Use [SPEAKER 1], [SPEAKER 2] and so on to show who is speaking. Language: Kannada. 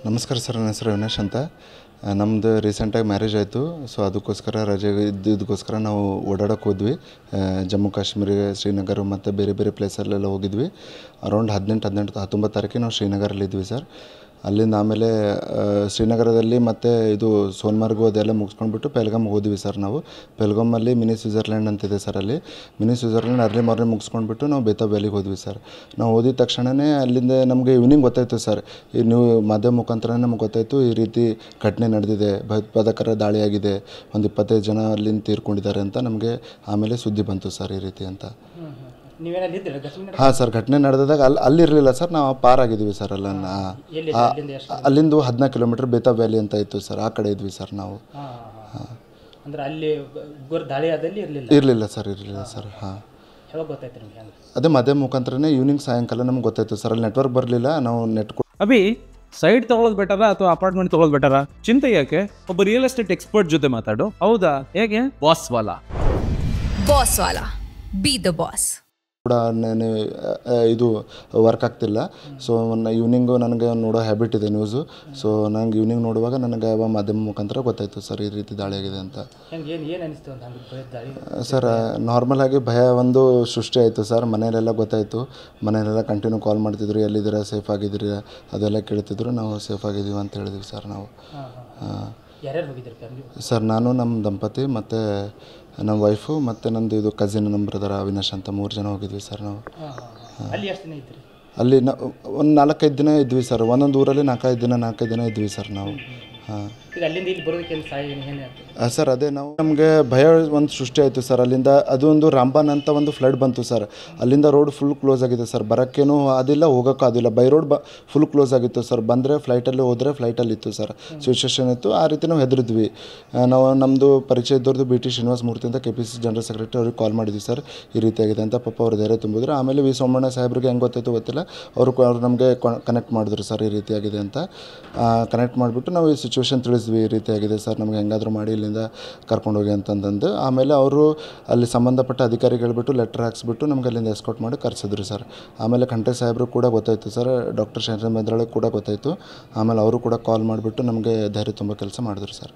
[SPEAKER 1] ನಮಸ್ಕಾರ ಸರ್, ನನ್ನ ಹೆಸರು ಅವಿನಾಶ್ ಅಂತ. ನಮ್ಮದು ರೀಸೆಂಟಾಗಿ ಮ್ಯಾರೇಜ್ ಆಯಿತು. ಸೊ ಅದಕ್ಕೋಸ್ಕರ ರಜೆ ಇದ್ದಿದ್ದಕ್ಕೋಸ್ಕರ ನಾವು ಓಡಾಡೋಕೆ ಹೋದ್ವಿ. ಜಮ್ಮು ಕಾಶ್ಮೀರ, ಶ್ರೀನಗರ ಮತ್ತು ಬೇರೆ ಬೇರೆ ಪ್ಲೇಸಲ್ಲೆಲ್ಲ ಹೋಗಿದ್ವಿ. ಅರೌಂಡ್ 19 ತಾರೀಕಿಗೆ ನಾವು ಶ್ರೀನಗರಲ್ಲಿದ್ವಿ ಸರ್. ಅಲ್ಲಿಂದ ಆಮೇಲೆ ಶ್ರೀನಗರದಲ್ಲಿ ಮತ್ತು ಇದು ಸೋನ್ಮಾರ್ಗು ಅದೆಲ್ಲ ಮುಗಿಸ್ಕೊಂಡ್ಬಿಟ್ಟು ಪೆಹಲ್ಗಾಮ್ಗೆ ಹೋದ್ವಿ ಸರ್. ನಾವು ಪೆಹಲ್ಗಾಮಲ್ಲಿ ಮಿನಿ ಸ್ವಿಟ್ಜರ್ಲ್ಯಾಂಡ್ ಅಂತಿದೆ ಸರ್. ಅಲ್ಲಿ ಮಿನಿ ಸ್ವಿಟ್ಜರ್ಲ್ಯಾಂಡ್ ಅರ್ಲಿ ಮಾರ್ನಿಂಗ್ ಮುಗಿಸ್ಕೊಂಡ್ಬಿಟ್ಟು ನಾವು ಬೇತಾಬ್ ವ್ಯಾಲಿಗೆ ಹೋದ್ವಿ ಸರ್. ನಾವು ಹೋದಿದ ತಕ್ಷಣವೇ ಅಲ್ಲಿಂದ ನಮಗೆ ಈವ್ನಿಂಗ್ ಗೊತ್ತಾಯಿತು ಸರ್. ಈ ನೀವು ಮಾಧ್ಯಮ ಮುಖಾಂತರ ನಮ್ಗೆ ಗೊತ್ತಾಯಿತು ಈ ರೀತಿ ಘಟನೆ ನಡೆದಿದೆ, ಭಯೋತ್ಪಾದಕರ ದಾಳಿಯಾಗಿದೆ, ಒಂದು 25 ಜನ ಅಲ್ಲಿಂದ ತೀರ್ಕೊಂಡಿದ್ದಾರೆ ಅಂತ ನಮಗೆ ಆಮೇಲೆ ಸುದ್ದಿ ಬಂತು ಸರ್ ಈ ರೀತಿ ಅಂತ. ಹಾಂ ಸರ್, ಘಟನೆ ನಡೆದಾಗ ಅಲ್ಲಿರಲಿಲ್ಲ ಸರ್, ನಾವು ಪಾರ್ ಆಗಿದ್ವಿ ಸರ್. ಅಲ್ಲಿಂದ 14 ಕಿಲೋಮೀಟರ್ ಬೇತಾಬ್ ವ್ಯಾಲಿ ಅಂತ ಇತ್ತು ಸರ್, ಆ ಕಡೆ ಇದ್ವಿ ಸರ್ ನಾವು. ಇರಲಿಲ್ಲ ಸರ್. ಹಾಂ, ಅದೇ ಮಾಧ್ಯಮ ಮುಖಾಂತರನೇ ಈವ್ನಿಂಗ್ ಸಾಯಂಕಾಲ ನಮ್ಗೆ ಗೊತ್ತಾಯಿತು ಸರ್. ಅಲ್ಲಿ ನೆಟ್ವರ್ಕ್ ಬರಲಿಲ್ಲ, ನಾವು
[SPEAKER 2] ಅಭಿ ಸೈಟ್ ತಗೊಳ್ಳೋದು ಬೆಟರ ಅಥವಾ ಅಪಾರ್ಟ್ಮೆಂಟ್ ತಗೊಳ್ಳೋದು ಬೆಟರ? ಚಿಂತೆ ಯಾಕೆ, ಒಬ್ಬ ರಿಯಲ್ ಎಸ್ಟೇಟ್ ಎಕ್ಸ್ಪರ್ಟ್ ಜೊತೆ ಮಾತಾಡು. ಹೌದಾ? ಹೇಗೆ? Boss Vala
[SPEAKER 3] B the boss
[SPEAKER 1] ಕೂಡ ಇದು ವರ್ಕ್ ಆಗ್ತಿಲ್ಲ. ಸೊ ಈವ್ನಿಂಗು ನನಗೆ ನೋಡೋ ಹ್ಯಾಬಿಟ್ ಇದೆ ನ್ಯೂಸು. ಸೊ ನನಗೆ ಈವ್ನಿಂಗ್ ನೋಡುವಾಗ ನನಗೆ ಮಾಧ್ಯಮ ಮುಖಾಂತರ ಗೊತ್ತಾಯಿತು ಸರ್ ಈ ರೀತಿ ದಾಳಿಯಾಗಿದೆ ಅಂತ. ಸರ್ ನಾರ್ಮಲ್ ಆಗಿ ಭಯ ಒಂದು ಸೃಷ್ಟಿ ಆಯಿತು ಸರ್. ಮನೆಯಲ್ಲೆಲ್ಲ ಗೊತ್ತಾಯಿತು, ಮನೆಯಲ್ಲೆಲ್ಲ ಕಂಟಿನ್ಯೂ ಕಾಲ್ ಮಾಡ್ತಿದ್ರು, ಎಲ್ಲಿದ್ದೀರಾ, ಸೇಫ್ ಆಗಿದ್ದೀರಿ ಅದೆಲ್ಲ ಕೇಳ್ತಿದ್ರು. ನಾವು ಸೇಫ್ ಆಗಿದ್ದೀವಿ ಅಂತ ಹೇಳಿದ್ವಿ ಸರ್ ನಾವು. ಸರ್ ನಾನು, ನಮ್ಮ ದಂಪತಿ ಮತ್ತು ನಮ್ಮ ವೈಫು ಮತ್ತು ನಂದು ಇದು ಕಸಿನ್, ನಮ್ಮ ಬ್ರದರ್ ಅವಿನಾಶ್ ಅಂತ 3 ಜನ ಹೋಗಿದ್ವಿ ಸರ್ ನಾವು. ಅಲ್ಲಿ ಒಂದು 4-5 ದಿನ ಇದ್ವಿ ಸರ್. ಒಂದೊಂದು ಊರಲ್ಲಿ 4-5 ದಿನ ಇದ್ವಿ ಸರ್ ನಾವು. ಹಾಂ ಸರ್, ಅದೇ ನಾವು ನಮಗೆ ಭಯ ಒಂದು ಸೃಷ್ಟಿ ಆಯಿತು ಸರ್. ಅಲ್ಲಿಂದ ಅದೊಂದು ರಾಂಬಾನ್ ಅಂತ ಒಂದು ಫ್ಲಡ್ ಬಂತು ಸರ್. ಅಲ್ಲಿಂದ ರೋಡ್ ಫುಲ್ ಕ್ಲೋಸ್ ಆಗಿದೆ ಸರ್. ಬರೋಕ್ಕೇನು ಅದಿಲ್ಲ, ಹೋಗೋಕ್ಕೂ ಅದಿಲ್ಲ. ಬೈ ರೋಡ್ ಫುಲ್ ಕ್ಲೋಸ್ ಆಗಿತ್ತು ಸರ್. ಬಂದರೆ ಫ್ಲೈಟಲ್ಲಿ, ಹೋದರೆ ಫ್ಲೈಟಲ್ಲಿ ಇತ್ತು ಸರ್. ಸಿಚುವೇಷನ್ ಇತ್ತು. ಆ ರೀತಿ ನಾವು ಹೆದರಿದ್ವಿ. ನಾವು ನಮ್ಮದು ಪರಿಚಯ ಇದ್ದವ್ರದ್ದು BT ಶ್ರೀನಿವಾಸ ಮೂರ್ತಿ ಅಂತ KPCC ಜನರಲ್ ಸೆಕ್ರೆಟರಿ ಅವ್ರಿಗೆ ಕಾಲ್ ಮಾಡಿದ್ವಿ ಸರ್, ಈ ರೀತಿಯಾಗಿದೆ ಅಂತ. ಪಾಪ ಅವ್ರು ಧೈರ್ಯ ತುಂಬಿದ್ರು. ಆಮೇಲೆ ವಿ ಸೋಮಣ್ಣ ಸಾಹೇಬ್ರಿಗೆ ಹೆಂಗೆ ಗೊತ್ತಾಯಿತು ಗೊತ್ತಿಲ್ಲ, ಅವರು ನಮಗೆ ಕನೆಕ್ಟ್ ಮಾಡಿದ್ರು ಸರ್ ಈ ರೀತಿಯಾಗಿದೆ ಅಂತ. ಕನೆಕ್ಟ್ ಮಾಡಿಬಿಟ್ಟು ನಾವು ಈ ಸಿಚುವೇಷನ್ ತಿಳಿಸಿದ್ವಿ, ಈ ರೀತಿಯಾಗಿದೆ ಸರ್, ನಮ್ಗೆ ಹೆಂಗಾದರೂ ಮಾಡಿ ಇಲ್ಲಿಂದ ಕರ್ಕೊಂಡೋಗಿ ಅಂತಂದು. ಆಮೇಲೆ ಅವರು ಅಲ್ಲಿ ಸಂಬಂಧಪಟ್ಟ ಅಧಿಕಾರಿಗಳು ಬಿಟ್ಟು ಲೆಟ್ರ್ ಹಾಕ್ಸ್ಬಿಟ್ಟು ನಮ್ಗೆ ಅಲ್ಲಿಂದ ಎಸ್ಕಾರ್ಟ್ ಮಾಡಿ ಕರೆಸಿದ್ರು ಸರ್. ಆಮೇಲೆ ಖಂಡ್ರೆ ಸಾಹೇಬರು ಕೂಡ ಗೊತ್ತಾಯಿತು ಸರ್, ಡಾಕ್ಟರ್ ಶಂಕರ ಮೇದ್ರಾಳಿಗೆ ಕೂಡ ಗೊತ್ತಾಯಿತು. ಆಮೇಲೆ ಅವರು ಕೂಡ ಕಾಲ್ ಮಾಡಿಬಿಟ್ಟು ನಮಗೆ ಧೈರ್ಯ ತುಂಬ ಕೆಲಸ ಮಾಡಿದ್ರು ಸರ್.